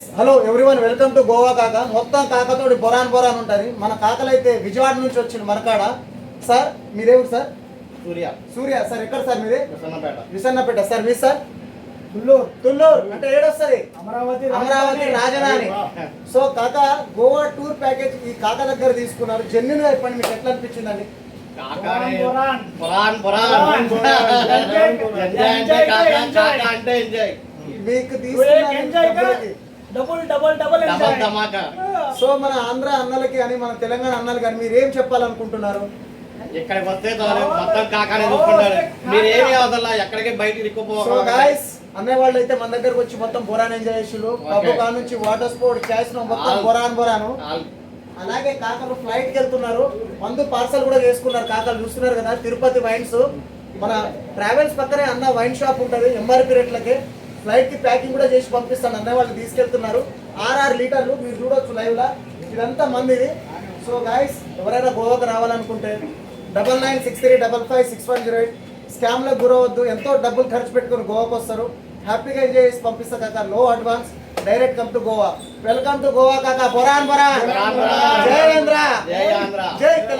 Hello everyone, welcome to Goa కాక. మొత్తం కాకతోటి boron boron ఉంటుంది. మన కాకలు అయితే విజయవాడ నుంచి వచ్చింది మరకాడ. సార్ మీరేవుడు సార్? సూర్య. సూర్య సార్. ఎక్కడ సార్ మీది? విసన్నపేట. విసన్నపేట సార్. మీ సార్? తుల్లూరు అంటే ఏడొస్తుంది? అమరావతి రాజధాని. సో కాక గోవా టూర్ ప్యాకేజ్ ఈ కాక దగ్గర తీసుకున్నారు. జెన్యున్ గా చెప్పండి, మీకు ఎట్లా అనిపించిందండి? మీకు సో మన ఆంధ్ర అన్నలకి అని మన తెలంగాణ అన్నలు కానీ మీరు ఏం చెప్పాలనుకుంటున్నారు? ఇక్కడికి వస్తే మొత్తం కాకానే చూసుకుంటారు. మీరు ఏమి అవసరం, ఎక్కడికి బయట అన్నయ్య వాళ్ళు అయితే మన దగ్గరకు వచ్చి మొత్తం బొరాన్ ఎంజాయ్ చేసారు. పబ్బు కా నుంచి వాటర్ స్పోర్ట్ చేసిన మొత్తం బొరాను. అలాగే కాకలు ఫ్లైట్ కి వెళ్తున్నారు. మందు పార్సల్ కూడా చేసుకున్నారు. కాకలు చూస్తున్నారు కదా, తిరుపతి వైన్స్. మన ట్రావెల్స్ పక్కనే అన్న వైన్ షాప్ ఉంటుంది. ఎంఆర్పి రేట్లకి ఫ్లైట్ కి ప్యాకింగ్ కూడా చేసి పంపిస్తాను. అన్నయ్య వాళ్ళు తీసుకెళ్తున్నారు. 6 లీటర్లు మీరు చూడొచ్చు లైవ్ లా. ఇదంతా మందిది. సో గైస్, ఎవరైనా గోవాకు రావాలనుకుంటే 9963556108 స్కామ్ లో గురవద్దు. ఎంతో డబ్బులు ఖర్చు పెట్టుకుని గోవాకు వస్తారు. హ్యాపీగా ఎంజాయ్ చేసి పంపిస్తా కాక. లో advance, direct come to Goa. Welcome to Goa కాక. బొరాన్ బొరాన్. జై ఆంధ్ర, జై తెలంగాణ.